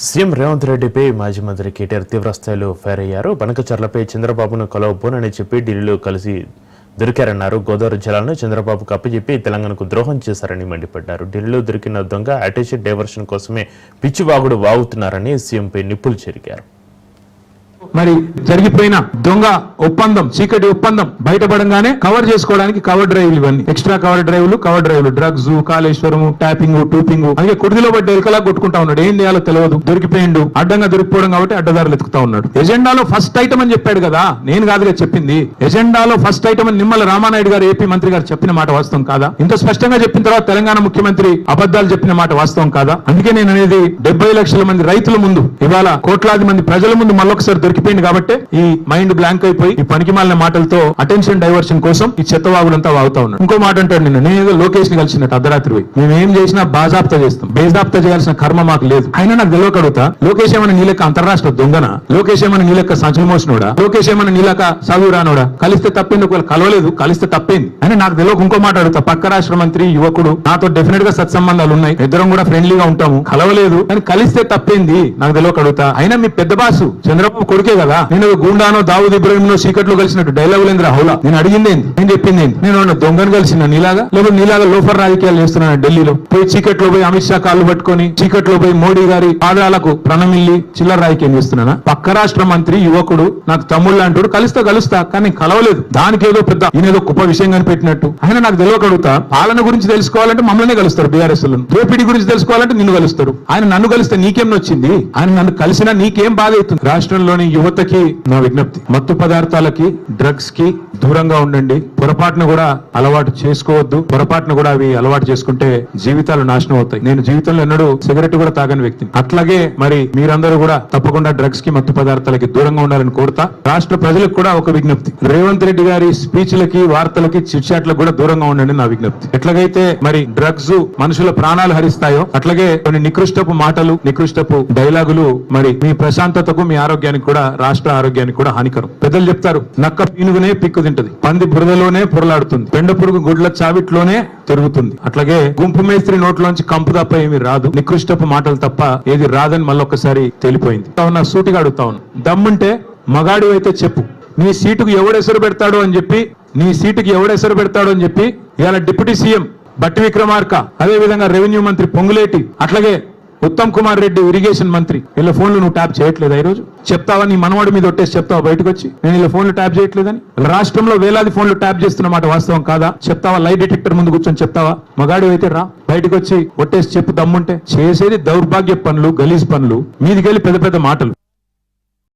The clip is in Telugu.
సీఎం రేవంత్ రెడ్డిపై మాజీ మంత్రి కేటీఆర్ తీవ్రస్థాయిలో ఫైర్ అయ్యారు. బనకచర్లపై చంద్రబాబును కలవబోనని చెప్పి ఢిల్లీలో కలిసి దొరికారన్నారు. గోదావరి జలాలను చంద్రబాబుకు అప్పచెప్పి తెలంగాణకు ద్రోహం చేశారని మండిపడ్డారు. ఢిల్లీలో దొరికిన దొంగ అటాచ్డ్ డైవర్షన్ కోసమే పిచ్చివాగుడు వాగుతున్నారని సీఎంపై నిప్పులు చెరిగారు. మరి జరిగిపోయిన దొంగ ఒప్పందం, చీకటి ఒప్పందం బయటపడంగానే కవర్ చేసుకోవడానికి కవర్ డ్రైవ్లు, ఇవన్నీ ఎక్స్ట్రా కవర్ డ్రైవ్లు, డ్రగ్స్, కాళేశ్వరం, ట్యాపింగ్, టూపింగ్, అలాగే కుర్దిలో పడ్డ ఎలకలా కొట్టుకుంటా ఉన్నాడు. ఏం చేయాలో తెలియదు, దొరికిపోయిండు, అడ్డంగా దొరికిపోవడం కాబట్టి అడ్డదారులు ఎత్తుకుతా ఉన్నాడు. ఎజెండాలో ఫస్ట్ ఐటమ్ అని చెప్పాడు కదా, నేను కాదుగా చెప్పింది. ఎజెండాలో ఫస్ట్ ఐటమ్ అని నిమ్మల రామానాయుడు గారు, ఏపీ మంత్రి గారు చెప్పిన మాట వాస్తవం కాదా? ఇంత స్పష్టంగా చెప్పిన తర్వాత తెలంగాణ ముఖ్యమంత్రి అబద్ధాలు చెప్పిన మాట వాస్తవం కాదా? అందుకే నేను అనేది 70 లక్షల మంది రైతుల ముందు, ఇవాళ కోట్లాది మంది ప్రజల ముందు మళ్ళొకసారి దొరికిపోయింది కాబట్టి ఈ మైండ్ బ్లాంక్ అయిపోయి ఈ పనికిమాలిన మాటలతో అటెన్షన్ డైవర్షన్ కోసం ఈ చెత్తవాగులంతా వాగుతా ఉన్నాడు. ఇంకో మాట అంటాడు, నేను లోకేష్ ని కలిసినట్టు అర్ధరాత్రి పోయి మేము ఏం చేసినా బాజాప్తా చేస్తాం, బేజాప్తా చేయాల్సిన కర్మ మాకు లేదు. అయినా నాకు తెలియక అడుగుతా, లోకేష్ ఏమన్నా నీలెక్క అంతర్రాష్ట్ర దొంగన? లోకేష్ ఏమన్నా నీలెక్క సంచులు మోసినోడా? లోకేష్ ఏమన్నా నీలక చదువు రానోడా? కలిస్తే తప్పింది, ఒకవేళ కలవలేదు కలిస్తే తప్పింది అని నాకు తెలియక ఇంకో మాట అడుగుతా. పక్క రాష్ట్ర మంత్రి, యువకుడు, నాతో డెఫినెట్ గా సత్సంబంధాలు ఉన్నాయి, ఇద్దరం కూడా ఫ్రెండ్లీగా ఉంటాము, కలవలేదు అని కలిస్తే తప్పింది నాకు తెలియక అడుగుతా. అయినా మీ పెద్ద బాసు చంద్రబాబు కొడుకే కదా, నేను గుండానో దావుద్ ఇబ్రహీంలో చీకట్లో కలిసినట్టు డైలాగులేంద్ర హౌలా. నేను అడిగింది ఏంది, నేను చెప్పింది ఏంది? నేను దొంగను కలిసిన నీలాగా, లేకపోతే నీలాగా లోఫర్ రాజకీయాలు చేస్తున్నాను ఢిల్లీలో పోయి, చీకట్లో పోయి అమిత్ షా కాళ్ళు పట్టుకొని, చీకట్లో పోయి మోడీ గారి పాదాలకు ప్రణమిల్లి చిల్లర రాజకీయం చేస్తున్నానా? పక్క రాష్ట్ర మంత్రి, యువకుడు, నాకు తమ్ముళ్ళు అంటాడు, కలుస్తా కానీ కలవలేదు. దానికి ఏదో పెద్ద ఈయనేదో గొప్ప విషయం కనిపెట్టినట్టు. ఆయన నాకు తెలియకడుగుతా, పాలన గురించి తెలుసుకోవాలంటే మమ్మల్నే కలుస్తారు బీఆర్ఎస్ లను, దోపిడీ గురించి తెలుసుకోవాలంటే నిన్ను కలుస్తారు. ఆయన నన్ను కలిస్తే నీకేం నొచ్చింది? ఆయన నన్ను కలిసినా నీకేం బాధ అవుతుంది? రాష్ట్రంలోని యువతకి నా విజ్ఞప్తి, మత్తు పదార్థాలకి, డ్రగ్స్ కి దూరంగా ఉండండి. పొరపాటును కూడా అలవాటు చేసుకోవద్దు. పొరపాటును కూడా అవి అలవాటు చేసుకుంటే జీవితాలు నాశనం అవుతాయి. నేను జీవితంలో ఎన్నడూ సిగరెట్ కూడా తాగని వ్యక్తిని. అట్లాగే మరి మీరందరూ కూడా తప్పకుండా డ్రగ్స్ కి, మత్తు పదార్థాలకి దూరంగా ఉండాలని కోరుతా. రాష్ట్ర ప్రజలకు కూడా ఒక విజ్ఞప్తి, రేవంత్ రెడ్డి గారి స్పీచ్లకి, వార్తలకి, చిట్చాట్లకు కూడా దూరంగా ఉండండి నా విజ్ఞప్తి. ఎట్లాగైతే మరి డ్రగ్స్ మనుషుల ప్రాణాలు హరిస్తాయో, అట్లాగే కొన్ని నికృష్టపు మాటలు, నికృష్టపు డైలాగులు మరి మీ ప్రశాంతతకు, మీ ఆరోగ్యానికి కూడా, రాష్ట్ర ఆరోగ్యానికి కూడా హానికరం. పెద్దలు చెప్తారు, నక్క పీనుగునే పిక్కు తింటది, పంది బురదలోనే పొరలాడుతుంది, పెండ పురుగు గుడ్ల చావిట్లోనే తిరుగుతుంది. అట్లాగే గుంపు మేస్త్రి నోట్లోంచి కంపు తప్ప ఏమి రాదు, నికృష్టపు మాటలు తప్ప ఏది రాదని మళ్ళొక్కసారి తేలిపోయింది. నా సూటిగా అడుగుతా ఉన్నా, దమ్ముంటే మగాడు అయితే చెప్పు, నీ సీటుకు ఎవడెసరు పెడతాడు అని చెప్పి, ఇవాళ డిప్యూటీ సీఎం బట్టి విక్రమార్క, అదే విధంగా రెవెన్యూ మంత్రి పొంగులేటి, అట్లాగే ఉత్తమ్ కుమార్ రెడ్డి ఇరిగేషన్ మంత్రి, వీళ్ళ ఫోన్లు నువ్వు ట్యాప్ చేయట్లేదా? ఈ రోజు చెప్తావా, నీ మనవాడి మీద ఒట్టేసి చెప్తావా బయటకు వచ్చి, నేను వీళ్ళ ఫోన్లు ట్యాప్ చేయట్లేదని? రాష్ట్రంలో వేలాది ఫోన్లు ట్యాప్ చేస్తున్నమాట వాస్తవం కాదా? చెప్తావా? లై డిటెక్టర్ ముందు కూర్చొని చెప్తావా? మగాడు అయితే రా, బయటకు వచ్చి ఒట్టేసి చెప్పు దమ్ముంటే. చేసేది దౌర్భాగ్య పనులు, గలీజ్ పనులు, మీదికెళ్ళి పెద్ద పెద్ద మాటలు.